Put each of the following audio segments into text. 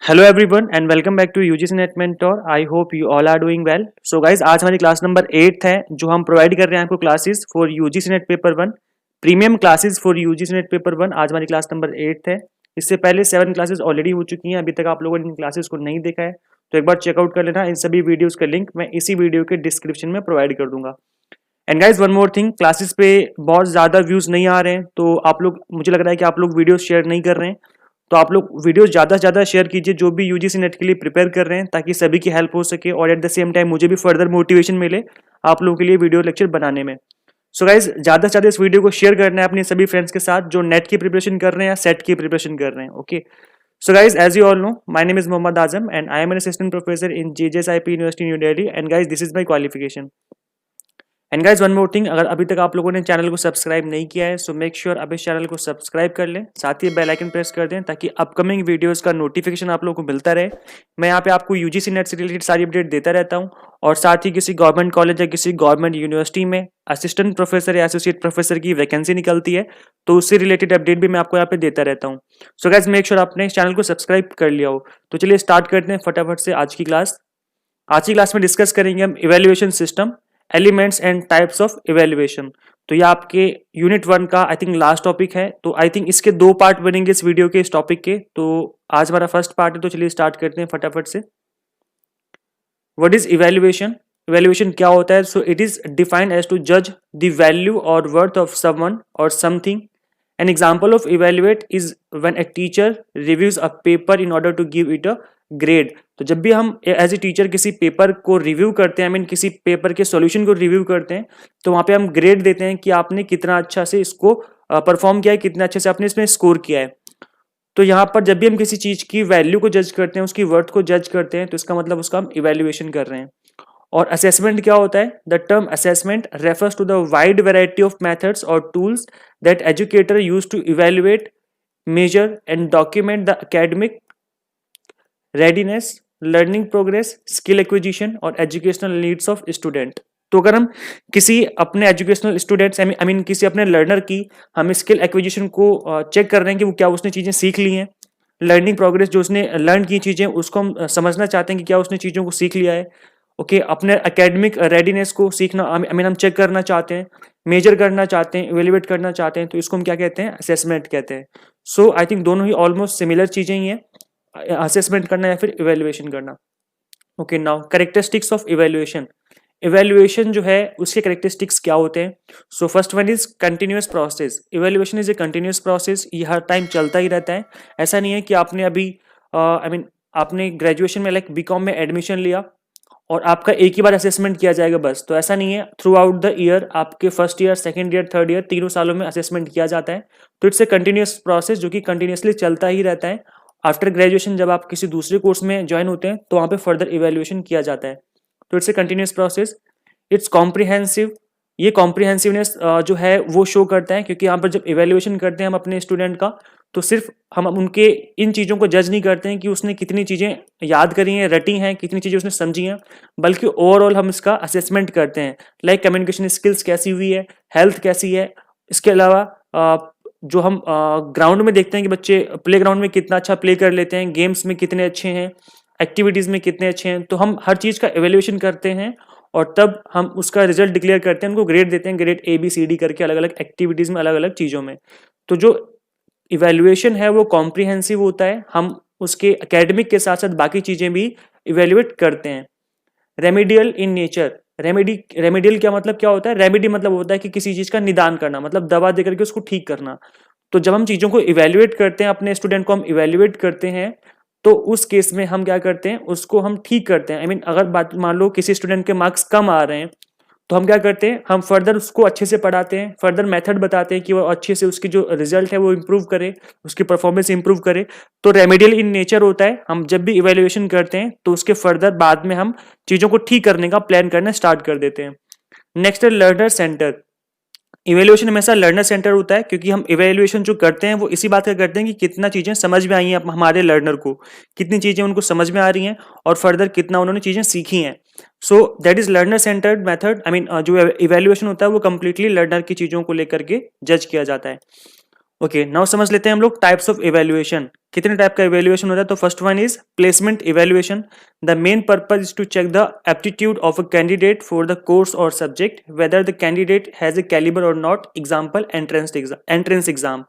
Hello everyone and welcome back to UGC NET mentor. I hope you all are doing well. So guys, आज हमारी class number 8 है जो हम provide कर रहे हैं आपको classes for UGC net paper 1, premium classes for UGC net paper 1। आज हमारी क्लास नंबर 8 है। इससे पहले 7 क्लासेस ऑलरेडी हो चुकी हैं। अभी तक आप लोगों ने इन क्लासेस को नहीं देखा है तो एक बार चेकआउट कर लेना। इन सभी वीडियोज का लिंक मैं इसी वीडियो के डिस्क्रिप्शन में प्रोवाइड कर दूंगा। And guys, one more thing, classes पे बहुत ज़्यादा व्यूज़ नहीं आ रहे हैं तो आप लोग, मुझे लग रहा है कि आप लोग वीडियो शेयर नहीं कर रहे हैं। तो आप लोग वीडियो ज़्यादा से ज़्यादा शेयर कीजिए जो भी यूजीसी नेट के लिए प्रिपेयर कर रहे हैं, ताकि सभी की हेल्प हो सके और एट द सेम टाइम मुझे भी फर्दर मोटिवेशन मिले आप लोगों के लिए वीडियो लेक्चर बनाने में। सो गाइज, ज़्यादा से ज़्यादा इस वीडियो को शेयर करना है अपने सभी फ्रेंड्स के साथ जो नेट की प्रिपरेशन कर रहे हैं या सेट की प्रिपरेशन कर रहे हैं। Okay, so guys, as you all know, my name is Mohammad Azam and I am an assistant professor in JJSIP University New Delhi, and guys, this is my qualification. And guys, one more thing, अगर अभी तक आप लोगों ने channel को subscribe नहीं किया है सो मेक श्योर अब इस चैनल को सब्सक्राइब कर लें, साथ ही बेल आइकन प्रेस कर दें ताकि अपकमिंग वीडियोस का नोटिफिकेशन आप लोगों को मिलता रहे। मैं यहाँ पे आपको यूजीसी नेट से रिलेटेड सारी अपडेट देता रहता हूँ और साथ ही किसी गवर्नमेंट कॉलेज या किसी गवर्नमेंट यूनिवर्सिटी में असिस्टेंट प्रोफेसर या एसोसिएट प्रोफेसर की वैकेंसी निकलती है तो उससे रिलेटेड अपडेट भी मैं आपको यहाँ पे देता रहता हूँ। सो गाइज, मेक श्योर आपने इस चैनल को सब्सक्राइब कर लिया हो। तो चलिए स्टार्ट करते हैं फटाफट से आज की क्लास। आज की क्लास में डिस्कस करेंगे हम evaluation system, elements and types of evaluation. तो ये आपके यूनिट 1 का आई थिंक लास्ट टॉपिक है। तो आई थिंक इसके 2 पार्ट बनेंगे इस वीडियो के, इस टॉपिक के। तो आज हमारा फर्स्ट पार्ट है तो चलिए स्टार्ट करते हैं फटाफट से। What is evaluation? इवेल्युएशन क्या होता है? So it is defined as to जज the value or worth of someone or something. An example of evaluate is when a teacher reviews a paper in order to give it a grade. तो जब भी हम as a teacher किसी paper को review करते हैं, I mean किसी paper के सॉल्यूशन को रिव्यू करते हैं, तो वहाँ पे हम ग्रेड देते हैं कि आपने कितना अच्छा से इसको परफॉर्म किया है, कितना अच्छे से आपने इसमें स्कोर किया है। तो यहाँ पर जब भी हम किसी चीज़ की वैल्यू को जज करते हैं, उसकी वर्थ को जज करते हैं, तो इसका मतलब उसका हम इवेल्युएशन कर रहे हैं। और असेसमेंट क्या होता है? The term assessment refers to the wide variety of methods or tools that educator use to evaluate, measure and document the academic readiness, learning progress, skill acquisition or educational needs of student. तो अगर हम किसी अपने educational students I mean किसी अपने learner की हम skill acquisition को चेक कर रहे हैं कि वो क्या उसने चीज़ें सीख ली हैं, लर्निंग प्रोग्रेस जो उसने लर्न की चीज़ें उसको हम समझना चाहते हैं कि क्या उसने चीज़ों को सीख लिया है। ओके, अपने एकेडमिक रेडीनेस को सीखना आई मीन हम चेक करना चाहते हैं, मेजर करना चाहते हैं, इवेल्युएट करना चाहते हैं, तो इसको हम क्या कहते हैं? असेसमेंट कहते हैं। सो आई थिंक दोनों ही ऑलमोस्ट सिमिलर चीज़ें ही हैं, असेसमेंट करना या फिर इवेल्युएशन करना। Okay, now characteristics of evaluation. Evaluation जो है उसके कैरेक्टरिस्टिक्स क्या होते हैं? So first one is continuous process. Evaluation is a continuous process, ये हर टाइम चलता ही रहता है। ऐसा नहीं है कि आपने अभी आई मीन आपने ग्रेजुएशन में लाइक बीकॉम में एडमिशन लिया और आपका एक ही बार असेसमेंट किया जाएगा बस, तो ऐसा नहीं है। थ्रू आउट द ईयर आपके first year, second year, third year, तीनों सालों में असेसमेंट किया जाता है। तो इट्स ए कंटिन्यूअस प्रोसेस जो कि कंटिन्यूसली चलता ही रहता है। आफ्टर ग्रेजुएशन जब आप किसी दूसरे कोर्स में ज्वाइन होते हैं तो वहाँ पे फर्दर इवेल्युएशन किया जाता है। तो it's a continuous process. It's comprehensive. ये कॉम्प्रिहेंसिवनेस जो है वो शो करता है, क्योंकि यहाँ पर जब इवेल्युएशन करते हैं हम अपने स्टूडेंट का, तो सिर्फ हम उनके इन चीज़ों को जज नहीं करते हैं कि उसने कितनी चीज़ें याद करी हैं, रटी हैं, कितनी चीज़ें उसने समझी हैं, बल्कि ओवरऑल हम इसका असेसमेंट करते हैं। लाइक कम्युनिकेशन स्किल्स कैसी हुई है, हेल्थ कैसी है। इसके अलावा जो हम ग्राउंड में देखते हैं कि बच्चे प्ले ग्राउंड में कितना अच्छा प्ले कर लेते हैं, गेम्स में कितने अच्छे हैं, एक्टिविटीज़ में कितने अच्छे हैं, तो हम हर चीज़ का एवेल्युएशन करते हैं और तब हम उसका रिजल्ट डिक्लेयर करते हैं, उनको ग्रेड देते हैं, ग्रेड ABCD करके अलग अलग एक्टिविटीज़ में, अलग अलग चीज़ों में। तो जो इवेल्युएशन है वो कॉम्प्रिहेंसिव होता है, हम उसके एकेडमिक के साथ साथ बाकी चीज़ें भी इवेल्युएट करते हैं। Remedial in nature. रेमेडियल क्या मतलब क्या होता है? रेमेडी मतलब होता है कि किसी चीज़ का निदान करना, मतलब दवा देकर के उसको ठीक करना। तो जब हम चीज़ों को इवेल्युएट करते हैं, अपने स्टूडेंट को हम इवेल्युएट करते हैं, तो उस केस में हम क्या करते हैं? उसको हम ठीक करते हैं। आई मीन अगर बात मान लो किसी स्टूडेंट के मार्क्स कम आ रहे हैं तो हम क्या करते हैं? हम फर्दर उसको अच्छे से पढ़ाते हैं, फर्दर मेथड बताते हैं कि वो अच्छे से उसकी जो रिजल्ट है वो इम्प्रूव करे, उसकी परफॉर्मेंस इम्प्रूव करे। तो रेमेडियल इन नेचर होता है, हम जब भी इवेल्युएशन करते हैं तो उसके फर्दर बाद में हम चीज़ों को ठीक करने का प्लान करना स्टार्ट कर देते हैं। नेक्स्ट है लर्नर सेंटर। इवेल्युएशन हमेशा लर्नर सेंटर होता है, क्योंकि हम इवेल्युएशन जो करते हैं वो इसी बात का करते हैं कि कितना चीज़ें समझ में आई हैं हमारे लर्नर को, कितनी चीज़ें उनको समझ में आ रही हैं और फर्दर कितना उन्होंने चीज़ें सीखी हैं। So that is learner centred method. I mean जो इवेल्युएशन होता है वो कम्प्लीटली लर्नर की चीज़ों को लेकर के जज किया जाता है। ओके, नाउ समझ लेते हैं हम लोग टाइप्स ऑफ इवैल्यूएशन। कितने टाइप का इवैल्यूएशन होता है? तो first one is placement evaluation. The main purpose is to check the aptitude of a candidate for the course or subject, whether the candidate has a calibre or not. Example entrance exam.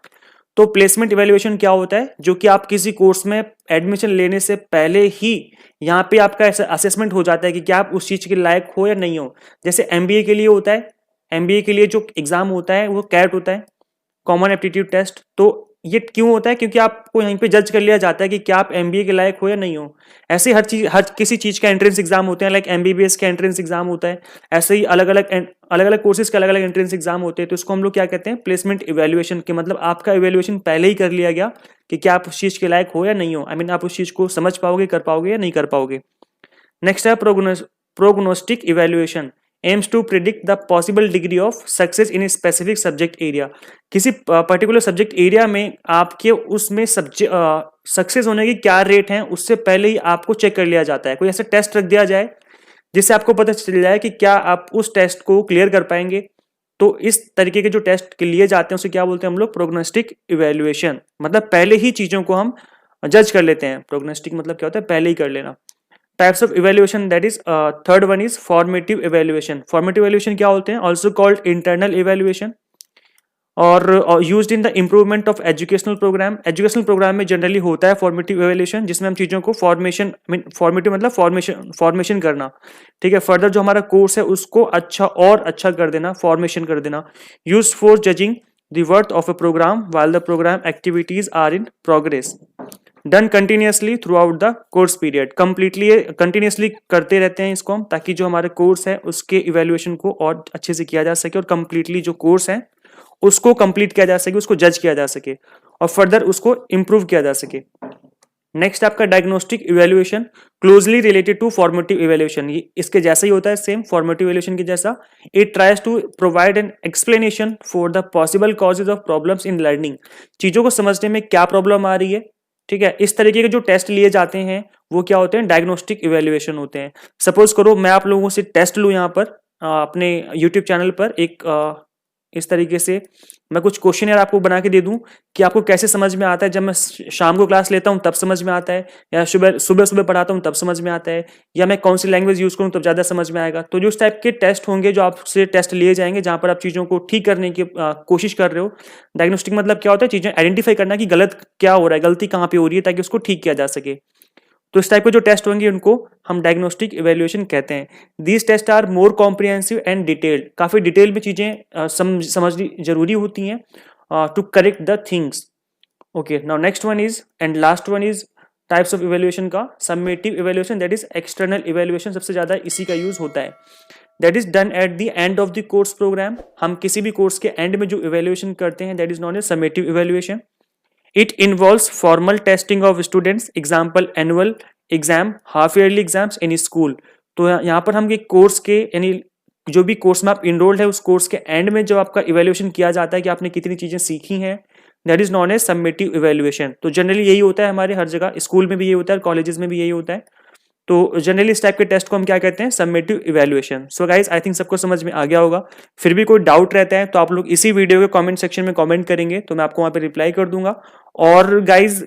तो placement evaluation क्या होता है? जो कि आप किसी course में admission लेने से पहले ही यहाँ पे आपका असेसमेंट हो जाता है कि क्या आप उस चीज के लायक हो या नहीं हो। जैसे एमबीए के लिए होता है, एमबीए के लिए जो एग्जाम होता है वो कैट होता है, कॉमन एप्टीट्यूड टेस्ट। तो ये क्यों होता है? क्योंकि आपको यहीं पे जज कर लिया जाता है कि क्या आप एमबीए के लायक हो या नहीं हो। ऐसे हर किसी चीज का एंट्रेंस एग्जाम होते हैं, लाइक एमबीबीएस का एंट्रेंस एग्जाम होता है। ऐसे ही अलग अलग कोर्सेज के अलग अलग एंट्रेंस एग्जाम होते हैं। तो इसको हम लोग क्या कहते हैं? प्लेसमेंट इवैल्यूएशन के मतलब आपका इवैल्यूएशन पहले ही कर लिया गया कि क्या आप उस चीज के लायक हो या नहीं हो। आई मीन आप उस चीज को समझ पाओगे, कर पाओगे या नहीं कर पाओगे। नेक्स्ट है prognostic evaluation. Aims to predict the possible degree of success in a specific subject area. किसी पर्टिकुलर सब्जेक्ट एरिया में आपके उसमें सक्सेस होने की क्या रेट है, उससे पहले ही आपको चेक कर लिया जाता है। कोई ऐसा टेस्ट रख दिया जाए जिससे आपको पता चल जाए कि क्या आप उस टेस्ट को क्लियर कर पाएंगे। तो इस तरीके के जो टेस्ट लिए जाते हैं उसे क्या बोलते हैं हम लोग? Prognostic evaluation. मतलब पहले ही चीजों को हम जज कर लेते हैं। प्रोग्नोस्टिक मतलब क्या होता है? पहले ही कर लेना। Types of evaluation, that is third one is formative evaluation. Formative evaluation क्या होते हैं? ऑल्सो कॉल्ड इंटरनल इवैल्यूएशन और used in the improvement of educational program. Educational program में जनरली होता है फॉर्मेटिव इवैल्यूएशन, जिसमें हम चीजों को फॉर्मेटिव मतलब फॉर्मेशन करना। ठीक है, फर्दर जो हमारा कोर्स है उसको अच्छा कर देना, फॉर्मेशन कर देना। Use for judging the worth of a program while the program activities are in progress. Done continuously throughout the course period. Continuously करते रहते हैं इसको हम, ताकि जो हमारे कोर्स है उसके इवैल्यूएशन को और अच्छे से किया जा सके और कंप्लीटली जो कोर्स है उसको कंप्लीट किया जा सके, उसको जज किया जा सके और फर्दर उसको इंप्रूव किया जा सके। नेक्स्ट आपका diagnostic evaluation, closely related to formative evaluation. ये इसके जैसा ही होता है, सेम फॉर्मेटिव इवैल्यूएशन के जैसा। It tries to provide an explanation for the possible causes of problems in learning. चीजों को समझने में क्या प्रॉब्लम आ रही है। ठीक है, इस तरीके के जो टेस्ट लिए जाते हैं वो क्या होते हैं? डायग्नोस्टिक इवैल्यूएशन होते हैं। सपोज करो मैं आप लोगों से टेस्ट लूं यहाँ पर अपने यूट्यूब चैनल पर एक इस तरीके से मैं कुछ क्वेश्चन आपको बना के दे दूं कि आपको कैसे समझ में आता है। जब मैं शाम को क्लास लेता हूं तब समझ में आता है, या सुबह सुबह पढ़ाता हूं तब समझ में आता है, या मैं कौन सी लैंग्वेज यूज करूं तब ज्यादा समझ में आएगा। तो जो इस टाइप के टेस्ट होंगे, जो आपसे टेस्ट लिए जाएंगे जहां पर आप चीजों को ठीक करने की कोशिश कर रहे हो। डायग्नोस्टिक मतलब क्या होता है? चीजें आइडेंटिफाई करना कि गलत क्या हो रहा है, गलती कहाँ पे हो रही है, ताकि उसको ठीक किया जा सके। तो इस टाइप के जो टेस्ट होंगे उनको हम डायग्नोस्टिक इवैल्यूएशन कहते हैं। These test are more comprehensive and detailed. काफी डिटेल में चीजें समझनी जरूरी होती हैं to correct the things. Okay, now next one is and last one is types of evaluation का summative evaluation, that is external evaluation. सबसे ज्यादा इसी का यूज होता है। That is done at the end of the course programme. हम किसी भी कोर्स के एंड में जो इवैल्यूएशन करते हैं that is known as summative evaluation. It involves formal testing of students, example annual exam, half yearly exams in school। तो यहाँ पर हम एक कोर्स के यानी जो भी कोर्स में आप इनरोल्ड है उस कोर्स के एंड में जो आपका इवैल्यूएशन किया जाता है कि आपने कितनी चीजें सीखी हैं, that is known as summative evaluation. तो जनरली यही होता है हमारे हर जगह, स्कूल में भी यही होता है, कॉलेजेस में भी यही होता है। तो जनरली इस टाइप के टेस्ट को हम क्या कहते हैं? Summative evaluation. So guys I think सबको समझ में आ गया होगा। फिर भी कोई डाउट रहता है तो आप लोग इसी वीडियो के कमेंट सेक्शन में कमेंट करेंगे तो मैं आपको वहां पे रिप्लाई कर दूंगा। और गाइज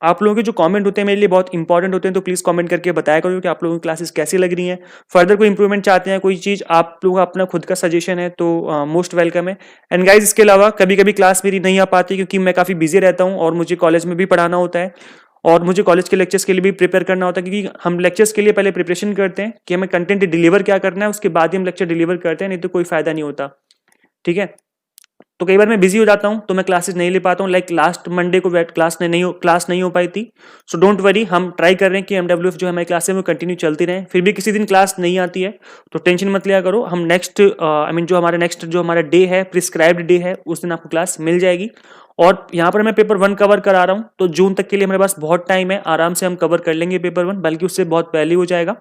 आप लोगों के जो कमेंट होते हैं मेरे लिए बहुत इंपॉर्टेंट होते हैं, तो प्लीज कमेंट करके बताया करो कि आप लोगों की क्लासेस कैसी लग रही हैं। फर्दर कोई इंप्रूवमेंट चाहते हैं, कोई चीज आप लोगों का अपना खुद का सजेशन है तो मोस्ट वेलकम है। एंड गाइज इसके अलावा कभी कभी क्लास मेरी नहीं आ पाती क्योंकि मैं काफी बिजी रहता हूँ और मुझे कॉलेज में भी पढ़ाना होता है और मुझे कॉलेज के लेक्चर्स के लिए भी प्रिपेयर करना होता है, क्योंकि हम लेक्चर्स के लिए पहले प्रिपरेशन करते हैं कि हमें कंटेंट डिलीवर क्या करना है, उसके बाद ही हम लेक्चर डिलीवर करते हैं, नहीं तो कोई फायदा नहीं होता। ठीक है, तो कई बार मैं बिजी हो जाता हूं तो मैं क्लासेस नहीं ले पाता हूं। लाइक लास्ट मंडे को क्लास नहीं हो पाई थी। सो डोंट वरी, हम ट्राई कर रहे हैं कि एमडब्ल्यूएफ जो हमारी क्लासेस में कंटिन्यू चलती रहे। फिर भी किसी दिन क्लास नहीं आती है तो टेंशन मत लिया करो। हम नेक्स्ट जो हमारा डे है, प्रिस्क्राइब्ड डे है, उस दिन आपको क्लास मिल जाएगी। और यहाँ पर मैं पेपर 1 कवर करा रहा हूँ तो जून तक के लिए हमारे पास बहुत टाइम है, आराम से हम कवर कर लेंगे पेपर 1, बल्कि उससे बहुत पहले हो जाएगा।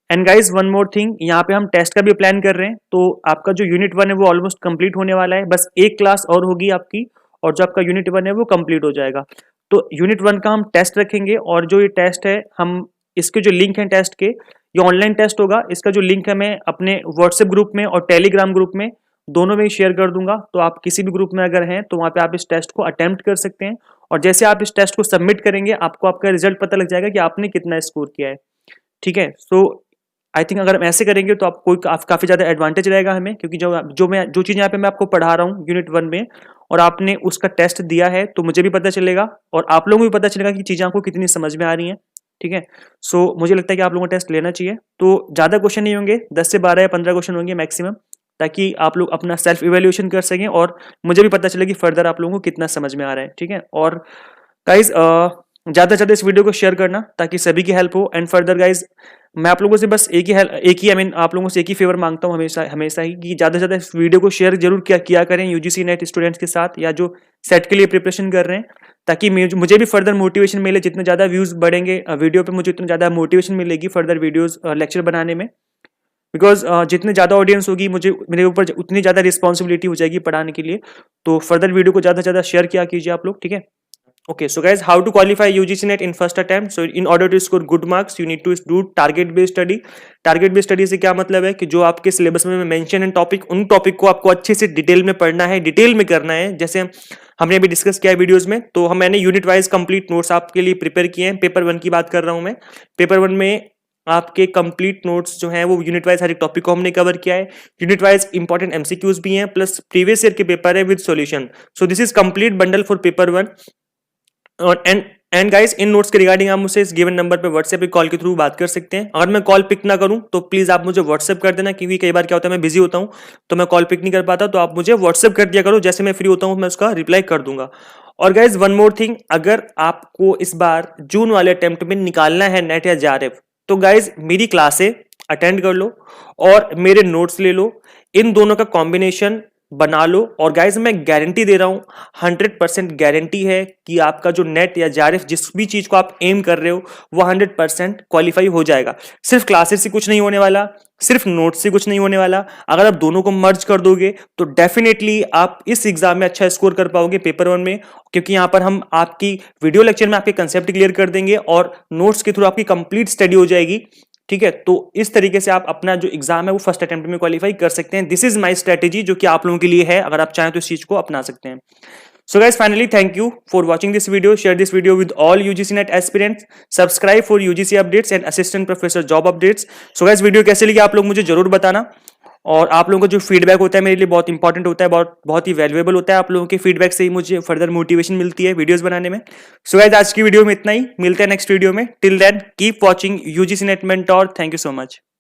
And guys one more thing, यहाँ पे हम टेस्ट का भी प्लान कर रहे हैं। तो आपका जो यूनिट 1 है वो ऑलमोस्ट कंप्लीट होने वाला है, बस एक क्लास और होगी आपकी और जो आपका यूनिट 1 है वो कंप्लीट हो जाएगा। तो यूनिट 1 का हम टेस्ट रखेंगे और जो ये टेस्ट है हम इसके जो लिंक है टेस्ट के, ये ऑनलाइन टेस्ट होगा। इसका जो लिंक है मैं अपने व्हाट्सएप ग्रुप में और टेलीग्राम ग्रुप में दोनों में ही शेयर कर दूंगा, तो आप किसी भी ग्रुप में अगर हैं तो वहाँ पे आप इस टेस्ट को अटेम्प्ट कर सकते हैं। और जैसे आप इस टेस्ट को सबमिट करेंगे आपको आपका रिजल्ट पता लग जाएगा कि आपने कितना स्कोर किया है। ठीक है, सो आई थिंक अगर हम ऐसे करेंगे तो आपको काफ़ी ज़्यादा एडवांटेज रहेगा हमें, क्योंकि जो चीज़ यहाँ पे मैं आपको पढ़ा रहा हूँ यूनिट 1 में और आपने उसका टेस्ट दिया है, तो मुझे भी पता चलेगा और आप लोगों को भी पता चलेगा कि चीज़ें आपको कितनी समझ में आ रही हैं। ठीक है, सो मुझे लगता है कि आप लोगों को टेस्ट लेना चाहिए। तो ज़्यादा क्वेश्चन नहीं होंगे, 10 से 12 या 15 क्वेश्चन होंगे मैक्सिमम, ताकि आप लोग अपना सेल्फ इवेल्युएशन कर सकें और मुझे भी पता चले कि फर्दर आप लोगों को कितना समझ में आ रहा है। ठीक है, और गाइज ज़्यादा से ज़्यादा इस वीडियो को शेयर करना ताकि सभी की हेल्प हो। एंड फर्दर गाइज मैं आप लोगों से बस एक ही आई मीन आप लोगों से एक ही फेवर मांगता हूँ हमेशा ही कि ज़्यादा से ज़्यादा इस वीडियो को शेयर जरूर किया करें यूजीसी नेट स्टूडेंट्स के साथ या जो सेट के लिए प्रिपरेशन कर रहे हैं, ताकि मुझे भी फर्दर मोटिवेशन मिले। जितने ज़्यादा व्यूज़ बढ़ेंगे वीडियो पे मुझे उतना ज़्यादा मोटिवेशन मिलेगी फर्दर वीडियोज़ लेक्चर बनाने में। बिकॉज जितने ज़्यादा ऑडियंस होगी मेरे ऊपर उतनी ज़्यादा रिस्पॉन्सिबिलिटी हो जाएगी पढ़ाने के लिए। तो फर्दर वीडियो को ज़्यादा से ज़्यादा शेयर किया कीजिए आप लोग। ठीक है, okay, so guys, how to qualify UGC NET in first attempt? So in order to score good marks you need to do target based study। target based study से क्या मतलब है कि जो आपके सिलेबस में मेंशन है टॉपिक, उन टॉपिक को आपको अच्छे से डिटेल में पढ़ना है, डिटेल में करना है। जैसे हमने अभी डिस्कस किया है वीडियोस में, तो मैंने यूनिट वाइज कंप्लीट नोट्स आपके लिए प्रिपेयर किए हैं। पेपर 1 की बात कर रहा हूं मैं। पेपर 1 में आपके कंप्लीट नोट्स जो हैं वो यूनिट वाइज हर एक टॉपिक को हमने कवर किया है। यूनिट वाइज इंपॉर्टेंट एमसीक्यूज भी हैं, प्लस प्रीवियस ईयर के पेपर है with solution. So this is complete bundle for paper 1। और एंड गाइस, इन नोट्स के रिगार्डिंग आप मुझसे इस गिवन नंबर पे व्हाट्सएप पे कॉल के थ्रू बात कर सकते हैं। अगर मैं कॉल पिक ना करूं तो प्लीज आप मुझे व्हाट्सएप कर देना, क्योंकि कई बार क्या होता है मैं बिजी होता हूं तो मैं कॉल पिक नहीं कर पाता। तो आप मुझे व्हाट्सएप कर दिया करो, जैसे मैं फ्री होता हूं मैं उसका रिप्लाई कर दूंगा। और गाइज वन मोर थिंग, अगर आपको इस बार जून वाले अटेम्प्ट में निकालना है नेट या जेआरएफ, तो गाइज मेरी क्लासे अटेंड कर लो और मेरे नोट्स ले लो, इन दोनों का कॉम्बिनेशन बना लो। और गाइज मैं गारंटी दे रहा हूं, 100% गारंटी है कि आपका जो नेट या जेआरएफ जिस भी चीज को आप एम कर रहे हो वो 100% क्वालिफाई हो जाएगा। सिर्फ क्लासेस से कुछ नहीं होने वाला, सिर्फ नोट से कुछ नहीं होने वाला। अगर आप दोनों को मर्ज कर दोगे तो डेफिनेटली आप इस एग्जाम में अच्छा स्कोर कर पाओगे पेपर 1 में, क्योंकि यहां पर हम आपकी वीडियो लेक्चर में आपके कंसेप्ट क्लियर कर देंगे और नोट्स के थ्रू आपकी कंप्लीट स्टडी हो जाएगी। ठीक है, तो इस तरीके से आप अपना जो एग्जाम है वो फर्स्ट अटेम्प्ट में क्वालिफाई कर सकते हैं। दिस इज माय स्ट्रेटेजी, जो कि आप लोगों के लिए है, अगर आप चाहें तो इस चीज को अपना सकते हैं। So guys, finally thank you for watching this video. Share this video with all UGC NET aspirants. Subscribe for UGC updates and assistant professor job updates. So guys, video कैसे लगी आप लोग मुझे जरूर बताना, और आप लोगों का जो फीडबैक होता है मेरे लिए बहुत इंपॉर्टेंट होता है, बहुत ही वैल्यूएबल होता है। आप लोगों के फीडबैक से ही मुझे फर्दर मोटिवेशन मिलती है वीडियोस बनाने में। सो गाइस, आज की वीडियो में इतना ही, मिलते हैं नेक्स्ट वीडियो में। Till then keep watching UGC NET mentor. Thank you so much.